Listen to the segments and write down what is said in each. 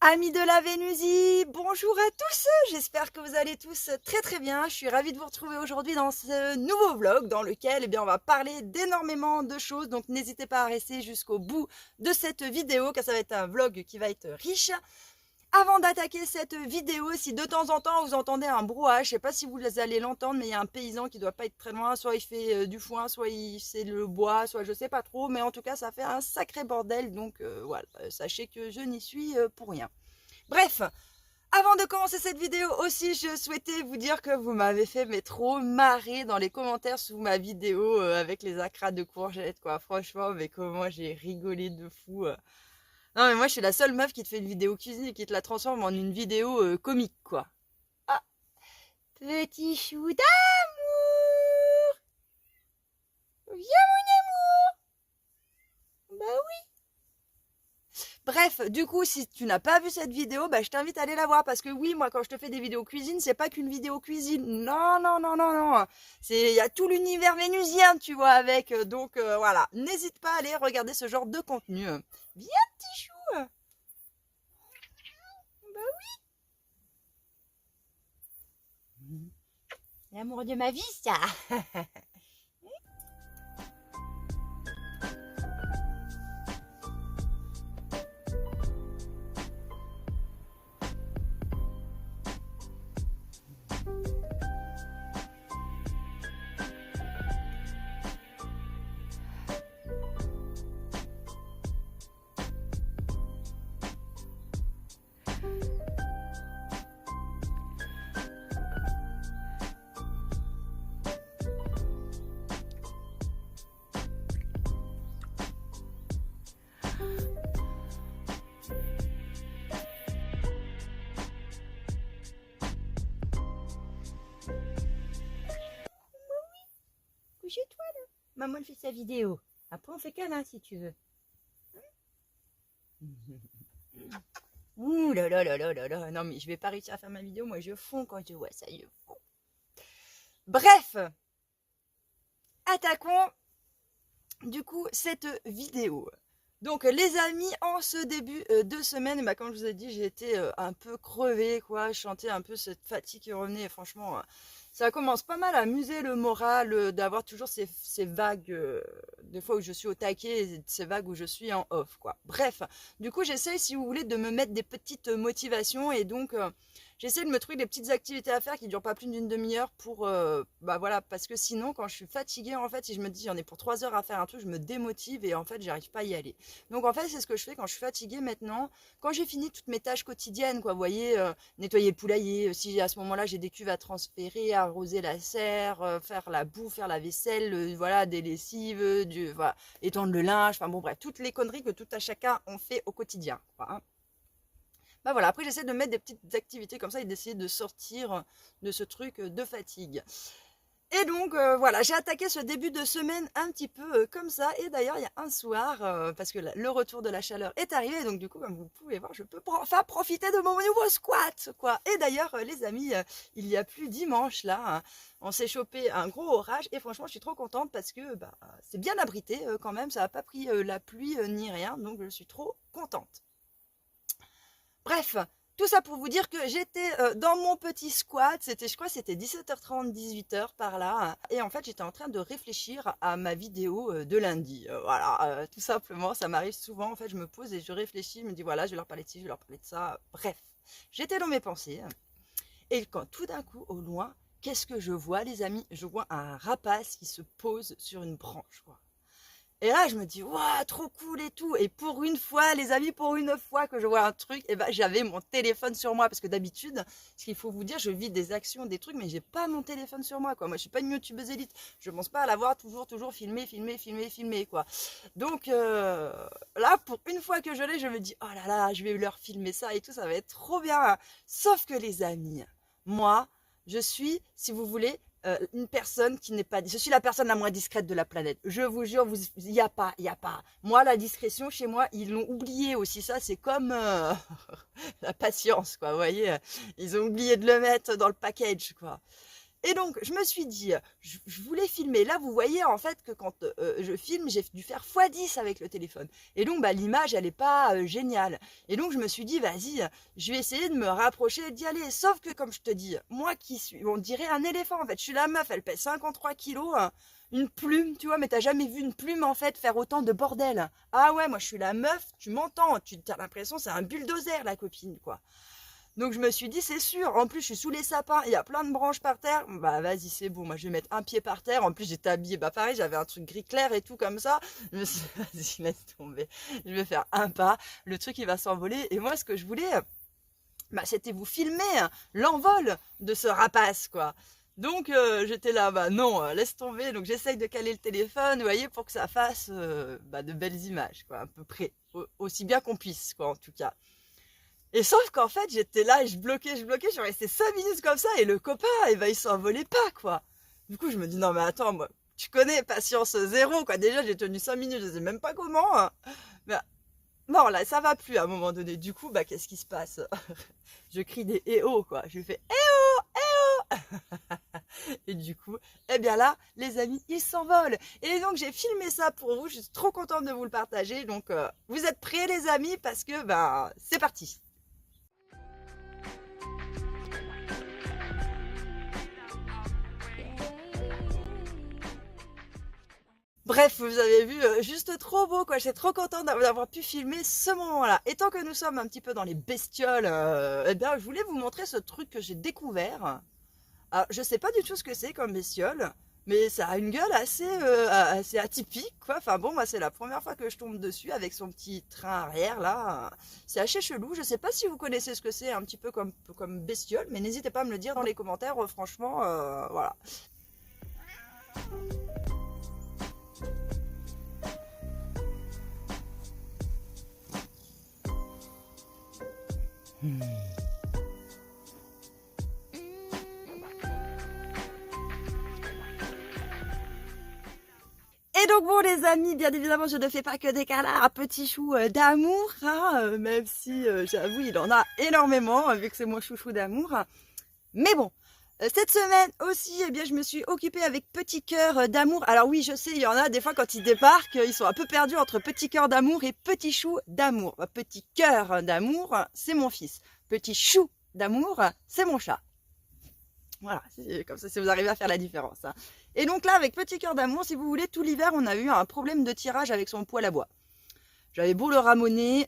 Amis de la Vénusie, bonjour à tous, j'espère que vous allez tous très très bien. Je suis ravie de vous retrouver aujourd'hui dans ce nouveau vlog dans lequel on va parler d'énormément de choses. Donc n'hésitez pas à rester jusqu'au bout de cette vidéo car ça va être un vlog qui va être riche. Avant d'attaquer cette vidéo, si de temps en temps vous entendez un brouhaha, je sais pas si vous allez l'entendre, mais il y a un paysan qui doit pas être très loin, soit il fait du foin, soit c'est le bois, soit je sais pas trop, mais en tout cas ça fait un sacré bordel, donc voilà, sachez que je n'y suis pour rien. Bref, avant de commencer cette vidéo aussi, je souhaitais vous dire que vous m'avez fait mais trop marrer dans les commentaires sous ma vidéo avec les acras de courgettes, quoi. Franchement, mais comment j'ai rigolé de fou. Non mais moi je suis la seule meuf qui te fait une vidéo cuisine et qui te la transforme en une vidéo comique, quoi. Ah, petit chou d'amour. Viens mon amour. Bah oui. Bref, du coup, si tu n'as pas vu cette vidéo, bah, je t'invite à aller la voir parce que oui, moi, quand je te fais des vidéos cuisine, c'est pas qu'une vidéo cuisine. Non, non, non, non, non. Il y a tout l'univers vénusien, tu vois, avec. Donc, voilà. N'hésite pas à aller regarder ce genre de contenu. Viens, petit chou. Bah oui. L'amour de ma vie, ça. Couchez-toi là. Maman elle fait sa vidéo. Après on fait câlin si tu veux. Ouh là là là là là là. Non mais je vais pas réussir à faire ma vidéo. Moi je fonds quand je vois ça. Je fonds. Bref. Attaquons du coup cette vidéo. Donc les amis, en ce début de semaine, bah, comme je vous ai dit, j'ai été un peu crevée, quoi. Je sentais un peu cette fatigue qui revenait. Et franchement, ça commence pas mal à amuser le moral d'avoir toujours ces vagues, des fois où je suis au taquet, et ces vagues où je suis en off, quoi. Bref, du coup, j'essaye, si vous voulez, de me mettre des petites motivations et donc j'essaie de me trouver des petites activités à faire qui durent pas plus d'une demi-heure pour, bah voilà, parce que sinon, quand je suis fatiguée, en fait, si je me dis j'en ai pour 3 heures à faire un truc, je me démotive et en fait, j'arrive pas à y aller. Donc en fait, c'est ce que je fais quand je suis fatiguée maintenant. Quand j'ai fini toutes mes tâches quotidiennes, quoi, vous voyez, nettoyer le poulailler, si à ce moment-là j'ai des cuves à transférer, arroser la serre, faire la bouffe, faire la vaisselle, voilà, des lessives, voilà, étendre le linge, enfin bon bref, toutes les conneries que tout à chacun on fait au quotidien, quoi, hein. Bah voilà, après j'essaie de mettre des petites activités comme ça et d'essayer de sortir de ce truc de fatigue. Et donc voilà, j'ai attaqué ce début de semaine un petit peu comme ça. Et d'ailleurs, il y a un soir, parce que le retour de la chaleur est arrivé, donc du coup, comme vous pouvez voir, je peux enfin profiter de mon nouveau squat, quoi. Et d'ailleurs, les amis, il y a plus dimanche là, hein, on s'est chopé un gros orage et franchement, je suis trop contente parce que bah, c'est bien abrité quand même, ça n'a pas pris la pluie ni rien, donc je suis trop contente. Bref, tout ça pour vous dire que j'étais dans mon petit squat, je crois que c'était 17h30, 18h par là, et en fait j'étais en train de réfléchir à ma vidéo de lundi. Voilà, tout simplement, ça m'arrive souvent, en fait je me pose et je réfléchis, je me dis voilà, je vais leur parler de ci, je vais leur parler de ça, bref. J'étais dans mes pensées, et quand tout d'un coup, au loin, qu'est-ce que je vois les amis? Je vois un rapace qui se pose sur une branche, quoi. Et là, je me dis, waouh, trop cool et tout. Et pour une fois, les amis, pour une fois que je vois un truc, et ben, j'avais mon téléphone sur moi. Parce que d'habitude, ce qu'il faut vous dire, je vis des actions, des trucs, mais j'ai pas mon téléphone sur moi, quoi. Moi, je suis pas une youtubeuse élite. Je pense pas à l'avoir toujours filmé, quoi. Donc, là, pour une fois que je l'ai, je me dis, oh là là, je vais leur filmer ça et tout, ça va être trop bien. Sauf que les amis, moi, je suis, si vous voulez, une personne qui n'est pas... Je suis la personne la moins discrète de la planète. Je vous jure, il n'y a pas, il n'y a pas. Moi, la discrétion, chez moi, ils l'ont oublié aussi. Ça, c'est comme la patience, quoi. Vous voyez, ils ont oublié de le mettre dans le package, quoi. Et donc, je me suis dit, je voulais filmer. Là, vous voyez en fait que quand je filme, j'ai dû faire x10 avec le téléphone. Et donc, bah, l'image, elle n'est pas géniale. Et donc, je me suis dit, vas-y, je vais essayer de me rapprocher et d'y aller. Sauf que, comme je te dis, moi qui suis, on dirait un éléphant en fait. Je suis la meuf, elle pèse 53 kilos. Hein, une plume, tu vois, mais t'as jamais vu une plume en fait faire autant de bordel. Ah ouais, moi je suis la meuf, tu m'entends, tu as l'impression c'est un bulldozer la copine, quoi. Donc je me suis dit, c'est sûr, en plus je suis sous les sapins, il y a plein de branches par terre, bah vas-y c'est bon, moi je vais mettre un pied par terre, en plus j'étais habillée, bah pareil, j'avais un truc gris clair et tout comme ça, je me suis dit, vas-y laisse tomber, je vais faire un pas, le truc il va s'envoler, et moi ce que je voulais, bah c'était vous filmer l'envol de ce rapace quoi. Donc j'étais là, bah non, laisse tomber, donc j'essaye de caler le téléphone, vous voyez, pour que ça fasse bah, de belles images, quoi, à peu près, aussi bien qu'on puisse, quoi, en tout cas. Et sauf qu'en fait, j'étais là et je bloquais, je suis restée 5 minutes comme ça et le copain, eh ben, il s'envolait pas, quoi. Du coup, je me dis, non, mais attends, moi, tu connais, patience zéro, quoi. Déjà, j'ai tenu 5 minutes, je sais même pas comment. Hein. Mais non, là, ça va plus à un moment donné. Du coup, bah, qu'est-ce qui se passe? Je crie des eh oh, quoi. Je lui fais eh oh, eh oh. Et du coup, eh bien là, les amis, ils s'envolent. Et donc, j'ai filmé ça pour vous. Je suis trop contente de vous le partager. Donc, vous êtes prêts, les amis? Parce que, bah, c'est parti. Bref, vous avez vu, juste trop beau quoi, j'étais trop contente d'avoir pu filmer ce moment-là. Et tant que nous sommes un petit peu dans les bestioles, eh bien je voulais vous montrer ce truc que j'ai découvert. Alors, je sais pas du tout ce que c'est comme bestiole, mais ça a une gueule assez atypique quoi. Enfin bon, moi c'est la première fois que je tombe dessus avec son petit train arrière là. C'est assez chelou, je sais pas si vous connaissez ce que c'est un petit peu comme bestiole, mais n'hésitez pas à me le dire dans les commentaires, franchement, voilà. Et donc bon les amis, bien évidemment je ne fais pas que des câlins à petit chou d'amour, hein, même si j'avoue il en a énormément vu que c'est mon chouchou d'amour. Mais bon, cette semaine aussi, eh bien je me suis occupée avec Petit Cœur d'amour. Alors oui je sais, il y en a des fois quand ils débarquent, ils sont un peu perdus entre Petit Cœur d'amour et Petit Chou d'amour. Petit Cœur d'amour, c'est mon fils. Petit Chou d'amour, c'est mon chat. Voilà, c'est comme ça si vous arrivez à faire la différence. Hein. Et donc là, avec Petit Cœur d'amour, si vous voulez, tout l'hiver, on a eu un problème de tirage avec son poêle à bois. J'avais beau le ramoner,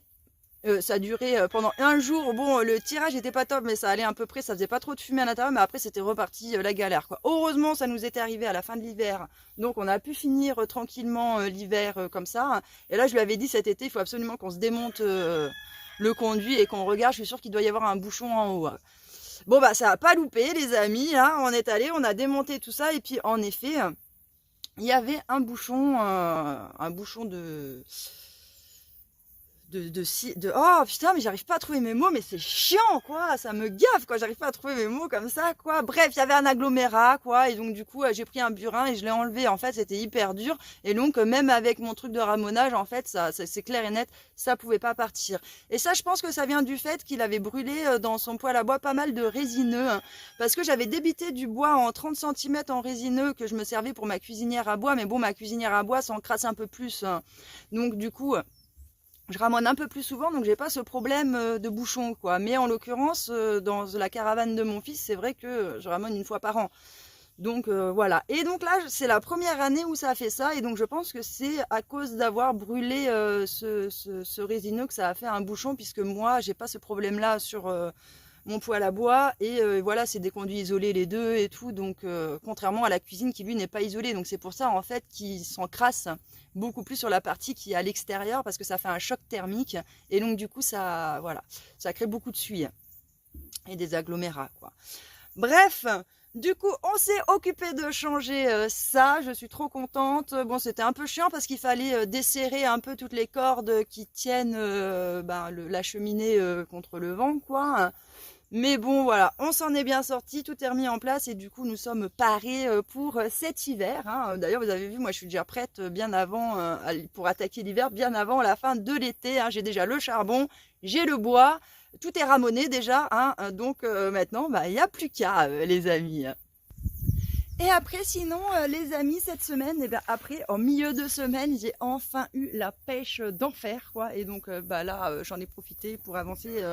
ça a duré pendant un jour. Bon, le tirage était pas top, mais ça allait à peu près, ça faisait pas trop de fumée à l'intérieur, mais après c'était reparti la galère. Quoi. Heureusement, ça nous était arrivé à la fin de l'hiver, donc on a pu finir tranquillement l'hiver comme ça. Et là, je lui avais dit cet été, il faut absolument qu'on se démonte le conduit et qu'on regarde. Je suis sûre qu'il doit y avoir un bouchon en haut. Hein. Bon bah ça a pas loupé les amis, hein. On est allé, on a démonté tout ça et puis en effet, il y avait un bouchon oh putain mais j'arrive pas à trouver mes mots, mais c'est chiant quoi, ça me gaffe quoi, j'arrive pas à trouver mes mots comme ça quoi. Bref, il y avait un agglomérat quoi, et donc du coup j'ai pris un burin et je l'ai enlevé. En fait c'était hyper dur, et donc même avec mon truc de ramonage en fait ça c'est clair et net, ça pouvait pas partir. Et ça je pense que ça vient du fait qu'il avait brûlé dans son poêle à bois pas mal de résineux, hein, parce que j'avais débité du bois en 30 cm en résineux que je me servais pour ma cuisinière à bois, mais bon ma cuisinière à bois s'encrasse un peu plus, hein. Donc du coup je ramène un peu plus souvent, donc j'ai pas ce problème de bouchon quoi. Mais en l'occurrence, dans la caravane de mon fils, c'est vrai que je ramène une fois par an. Donc voilà. Et donc là, c'est la première année où ça a fait ça, et donc je pense que c'est à cause d'avoir brûlé ce résineux que ça a fait un bouchon, puisque moi, j'ai pas ce problème-là sur mon poêle à bois, et voilà, c'est des conduits isolés les deux et tout, donc contrairement à la cuisine qui lui n'est pas isolée, donc c'est pour ça en fait qu'il s'encrasse beaucoup plus sur la partie qui est à l'extérieur, parce que ça fait un choc thermique, et donc du coup ça, voilà, ça crée beaucoup de suie et des agglomérats quoi. Bref, du coup on s'est occupé de changer ça, je suis trop contente. Bon c'était un peu chiant parce qu'il fallait desserrer un peu toutes les cordes qui tiennent la cheminée contre le vent quoi. Mais bon voilà, on s'en est bien sorti, tout est remis en place, et du coup nous sommes parés pour cet hiver. Hein. D'ailleurs vous avez vu, moi je suis déjà prête bien avant pour attaquer l'hiver, bien avant la fin de l'été. Hein. J'ai déjà le charbon, j'ai le bois, tout est ramoné déjà. Hein. Donc maintenant il n'y a plus qu'à les amis. Et après, sinon, les amis, cette semaine, et bien après, en milieu de semaine, j'ai enfin eu la pêche d'enfer, quoi. Et donc, bah là, j'en ai profité pour avancer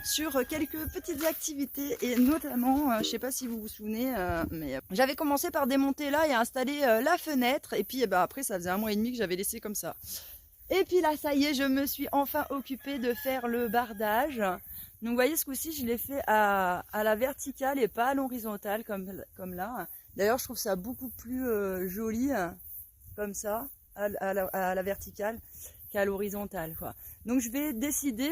sur quelques petites activités. Et notamment, je sais pas si vous vous souvenez, mais j'avais commencé par démonter là et installer la fenêtre. Et puis, bah après, ça faisait 1 mois et demi que j'avais laissé comme ça. Et puis là, ça y est, je me suis enfin occupée de faire le bardage. Donc, vous voyez, ce coup-ci, je l'ai fait à la verticale et pas à l'horizontale comme là. D'ailleurs, je trouve ça beaucoup plus joli comme ça, à la verticale, qu'à l'horizontale, quoi. Donc, je vais décider,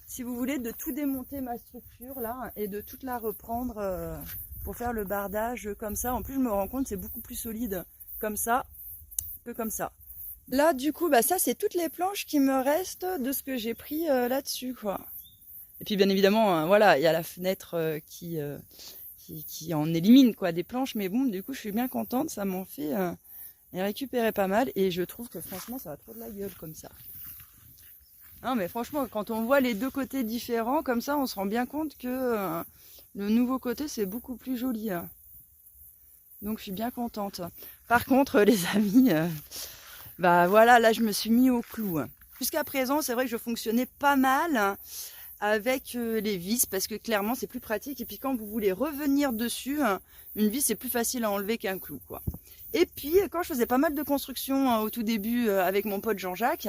si vous voulez, de tout démonter ma structure là et de toute la reprendre pour faire le bardage comme ça. En plus, je me rends compte que c'est beaucoup plus solide comme ça que comme ça. Là, du coup, bah ça, c'est toutes les planches qui me restent de ce que j'ai pris là-dessus, quoi. Et puis, bien évidemment, voilà, il y a la fenêtre qui en élimine, quoi, des planches. Mais bon, du coup, je suis bien contente. Ça m'en fait récupérer pas mal. Et je trouve que, franchement, ça a trop de la gueule comme ça. Non, mais franchement, quand on voit les deux côtés différents, comme ça, on se rend bien compte que le nouveau côté, c'est beaucoup plus joli. Donc, je suis bien contente. Par contre, les amis... bah voilà, là je me suis mis au clou. Jusqu'à présent, c'est vrai que je fonctionnais pas mal avec les vis parce que clairement c'est plus pratique. Et puis quand vous voulez revenir dessus, une vis c'est plus facile à enlever qu'un clou, quoi. Et puis quand je faisais pas mal de construction au tout début avec mon pote Jean-Jacques,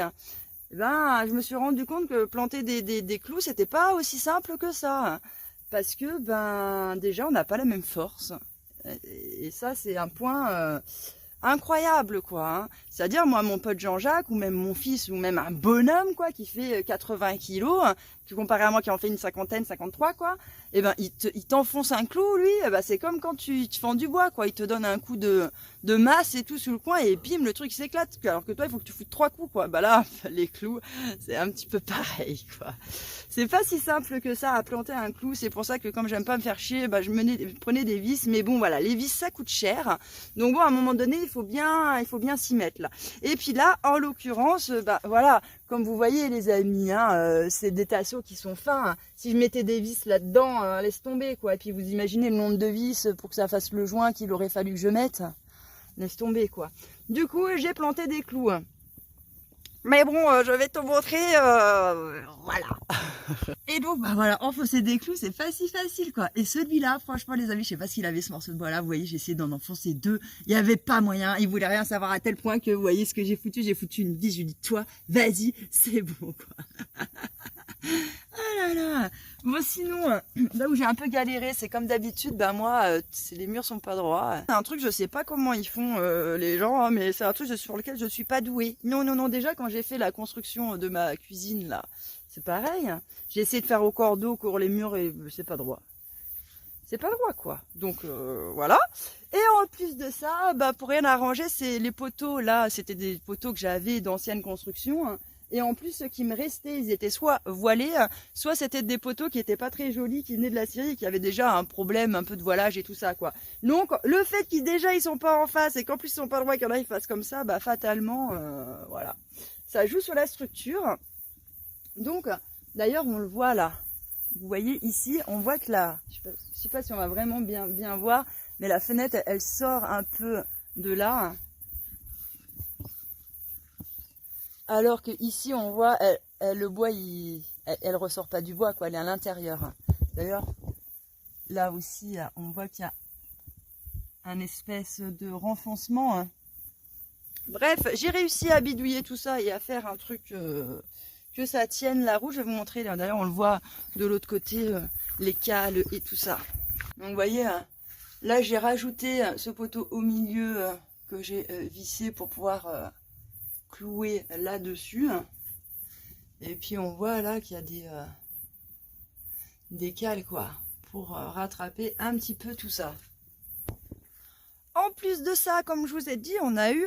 ben je me suis rendu compte que planter des clous c'était pas aussi simple que ça. Parce que ben déjà on n'a pas la même force. Et ça c'est un point... incroyable, quoi, hein. C'est-à-dire, moi, mon pote Jean-Jacques, ou même mon fils, ou même un bonhomme, quoi, qui fait 80 kilos, qui comparé à moi qui en fait une cinquantaine, 53, quoi, et ben, il t'enfonce un clou, lui, ben, c'est comme quand tu fends du bois, quoi, il te donne un coup de masse et tout sous le coin, et bim, le truc s'éclate, alors que toi, il faut que tu foutes 3 coups, quoi. Bah là, les clous, c'est un petit peu pareil, quoi. C'est pas si simple que ça à planter un clou, c'est pour ça que comme j'aime pas me faire chier, bah, je prenais des vis, mais bon, voilà, les vis, ça coûte cher, donc bon, à un moment donné, il faut bien s'y mettre, là. Et puis là, en l'occurrence, bah, voilà, comme vous voyez, les amis, hein, c'est des tasseaux qui sont fins, hein. Si je mettais des vis là-dedans, laisse tomber, quoi. Et puis vous imaginez le nombre de vis pour que ça fasse le joint qu'il aurait fallu que je mette. Laisse tomber, quoi. Du coup, j'ai planté des clous. Mais bon, je vais te montrer, voilà. Et donc, bah voilà, enfoncer des clous, c'est pas si facile, quoi. Et celui-là, franchement, les amis, je sais pas s'il avait ce morceau de bois-là. Vous voyez, j'ai essayé d'en enfoncer 2. Il y avait pas moyen. Il voulait rien savoir à tel point que, vous voyez ce que j'ai foutu. J'ai foutu une vis. Je lui dis, toi, vas-y, c'est bon, quoi. Ah là là. Bon, sinon, là où j'ai un peu galéré, c'est comme d'habitude, bah moi, les murs sont pas droits. C'est un truc, je sais pas comment ils font les gens, hein, mais c'est un truc sur lequel je suis pas douée. Non, non, non, déjà quand j'ai fait la construction de ma cuisine là, c'est pareil. Hein. J'ai essayé de faire au cordeau pour les murs et c'est pas droit. C'est pas droit, quoi. Donc voilà. Et en plus de ça, bah pour rien arranger, c'est les poteaux là, c'était des poteaux que j'avais d'anciennes constructions. Hein. Et en plus, ceux qui me restaient, ils étaient soit voilés, soit c'était des poteaux qui étaient pas très jolis, qui venaient de la Syrie, qui avaient déjà un problème un peu de voilage et tout ça, quoi. Donc, le fait qu'ils déjà ils sont pas en face et qu'en plus ils sont pas droits, qu'il y en a ils fassent comme ça, bah fatalement, voilà. Ça joue sur la structure. Donc, d'ailleurs, on le voit là. Vous voyez ici, on voit que là, je sais pas si on va vraiment bien voir, mais la fenêtre, elle sort un peu de là. Alors que ici on voit, le bois, elle ressort pas du bois, quoi, elle est à l'intérieur. D'ailleurs, là aussi, on voit qu'il y a un espèce de renfoncement. Hein. Bref, j'ai réussi à bidouiller tout ça et à faire un truc que ça tienne la roue. Je vais vous montrer, d'ailleurs on le voit de l'autre côté, les cales et tout ça. Donc vous voyez, là j'ai rajouté ce poteau au milieu que j'ai vissé pour pouvoir... cloué là-dessus. Et puis on voit là qu'il y a des cales, quoi, pour rattraper un petit peu tout ça. En plus de ça, comme je vous ai dit, on a eu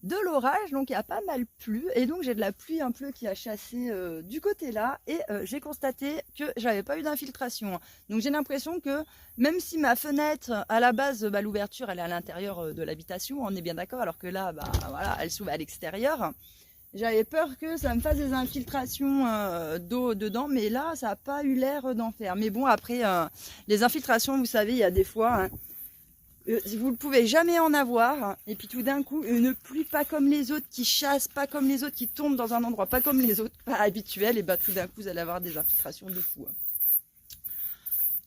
de l'orage, donc il y a pas mal plu, et donc j'ai de la pluie un peu qui a chassé du côté là, et j'ai constaté que j'avais pas eu d'infiltration. Donc j'ai l'impression que même si ma fenêtre à la base, bah, l'ouverture elle est à l'intérieur de l'habitation, on est bien d'accord, alors que là, bah voilà, elle s'ouvre à l'extérieur. J'avais peur que ça me fasse des infiltrations d'eau dedans, mais là ça n'a pas eu l'air d'en faire. Mais bon, après les infiltrations, vous savez, il y a des fois, hein, vous ne pouvez jamais en avoir, et puis tout d'un coup, une pluie pas comme les autres, qui chasse, pas comme les autres, qui tombe dans un endroit pas comme les autres, pas habituel, et bah tout d'un coup, vous allez avoir des infiltrations de fou.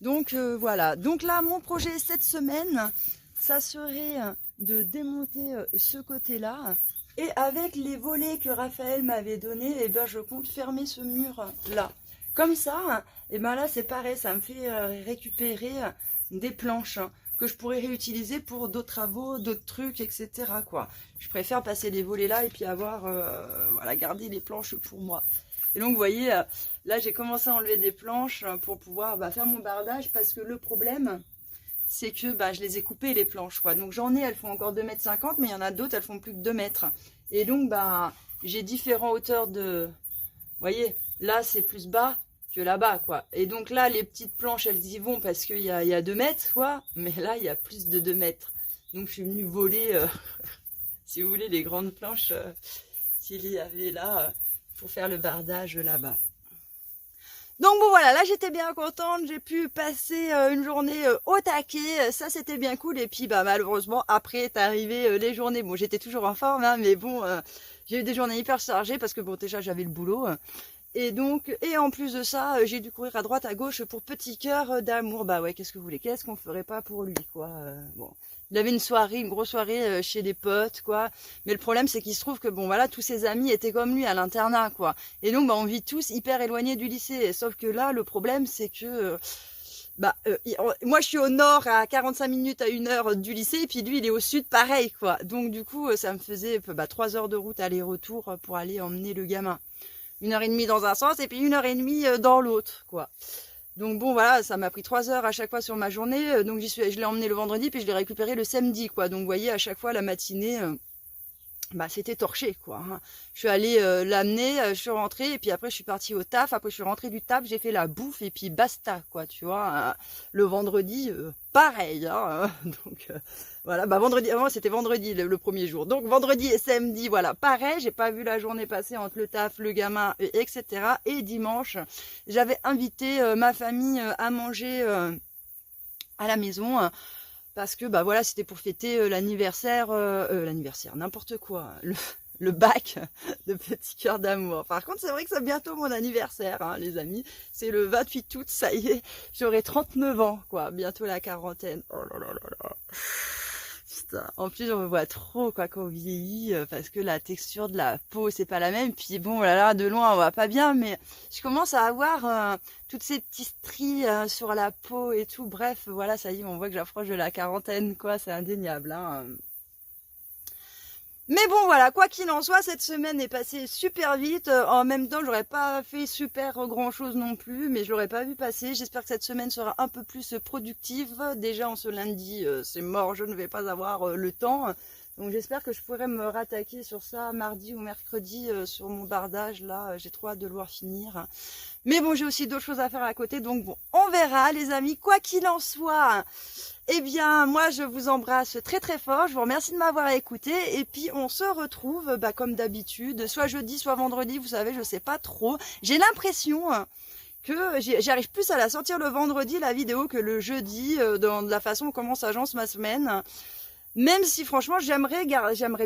Donc voilà, donc là, mon projet cette semaine, ça serait de démonter ce côté-là, et avec les volets que Raphaël m'avait donnés, et ben je compte fermer ce mur-là. Comme ça, et ben là c'est pareil, ça me fait récupérer des planches que je pourrais réutiliser pour d'autres travaux, d'autres trucs, etc. quoi. Je préfère passer les volets là et puis avoir, voilà, garder les planches pour moi. Et donc vous voyez, là j'ai commencé à enlever des planches pour pouvoir faire mon bardage, parce que le problème, c'est que je les ai coupées les planches, quoi. Donc j'en ai, elles font encore 2,50 m, mais il y en a d'autres, elles font plus que 2 mètres. Et donc j'ai différentes hauteurs de... Vous voyez, là c'est plus bas que là-bas, quoi. Et donc là, les petites planches, elles y vont parce qu'il y a 2 mètres, quoi. Mais là, il y a plus de 2 mètres. Donc je suis venue voler, si vous voulez, les grandes planches, s'il y avait là, pour faire le bardage là-bas. Donc bon voilà, là j'étais bien contente, j'ai pu passer une journée au taquet, ça c'était bien cool. Et puis malheureusement après est arrivé les journées, bon j'étais toujours en forme hein, mais bon j'ai eu des journées hyper chargées parce que bon déjà j'avais le boulot. Et donc, et en plus de ça, j'ai dû courir à droite, à gauche pour petit cœur d'amour. Bah ouais, qu'est-ce que vous voulez, qu'est-ce qu'on ferait pas pour lui, quoi. Bon, il avait une soirée, une grosse soirée chez des potes, quoi. Mais le problème, c'est qu'il se trouve que bon, voilà, tous ses amis étaient comme lui à l'internat, quoi. Et donc, on vit tous hyper éloignés du lycée. Sauf que là, le problème, c'est que moi je suis au nord à 45 minutes à 1 heure du lycée, et puis lui il est au sud pareil, quoi. Donc du coup, ça me faisait 3 heures de route aller-retour pour aller emmener le gamin. 1h30 dans un sens et puis 1h30 dans l'autre, quoi. Donc bon voilà, ça m'a pris 3 heures à chaque fois sur ma journée. Donc je l'ai emmené le vendredi puis je l'ai récupéré le samedi, quoi. Donc vous voyez, à chaque fois la matinée, c'était torché, quoi. Je suis allée l'amener, je suis rentrée et puis après je suis partie au taf. Après je suis rentrée du taf, j'ai fait la bouffe et puis basta, quoi. Tu vois, le vendredi, pareil. Hein, donc voilà, vendredi, avant c'était vendredi le premier jour. Donc vendredi et samedi, voilà, pareil. J'ai pas vu la journée passer entre le taf, le gamin, etc. Et dimanche, j'avais invité ma famille à manger à la maison. Parce que voilà, c'était pour fêter l'anniversaire, n'importe quoi, le bac de Petit Cœur d'Amour. Par contre, c'est vrai que c'est bientôt mon anniversaire, hein, les amis. C'est le 28 août, ça y est, j'aurai 39 ans, quoi, bientôt la quarantaine. Oh là là là là. Putain. En plus, on me voit trop, quoi, quand on vieillit, parce que la texture de la peau, c'est pas la même. Puis bon, là, de loin, on voit pas bien, mais je commence à avoir toutes ces petits stries sur la peau et tout. Bref, voilà, ça y est, on voit que j'approche de la quarantaine, quoi, c'est indéniable, hein. Mais bon, voilà, quoi qu'il en soit, cette semaine est passée super vite. En même temps, j'aurais pas fait super grand chose non plus, mais je l'aurais pas vu passer. J'espère que cette semaine sera un peu plus productive. Déjà, en ce lundi, c'est mort, je ne vais pas avoir le temps. Donc j'espère que je pourrai me rattaquer sur ça mardi ou mercredi sur mon bardage. Là, j'ai trop hâte de le voir finir. Mais bon, j'ai aussi d'autres choses à faire à côté. Donc bon, on verra les amis. Quoi qu'il en soit, eh bien, moi, je vous embrasse très très fort. Je vous remercie de m'avoir écouté. Et puis, on se retrouve comme d'habitude, soit jeudi, soit vendredi. Vous savez, je sais pas trop. J'ai l'impression que j'arrive plus à la sortir le vendredi, la vidéo, que le jeudi, dans la façon comment s'agence ma semaine. Même si franchement j'aimerais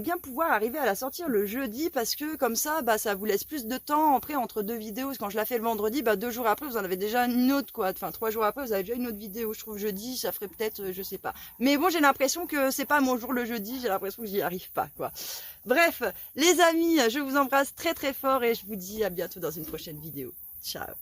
bien pouvoir arriver à la sortir le jeudi, parce que comme ça ça vous laisse plus de temps après entre deux vidéos. Quand je la fais le vendredi, 2 jours après vous en avez déjà une autre, quoi. Enfin 3 jours après vous avez déjà une autre vidéo. Je trouve jeudi ça ferait peut-être, je sais pas. Mais bon, j'ai l'impression que c'est pas mon jour le jeudi, j'ai l'impression que j'y arrive pas, quoi. Bref, les amis, je vous embrasse très très fort et je vous dis à bientôt dans une prochaine vidéo. Ciao.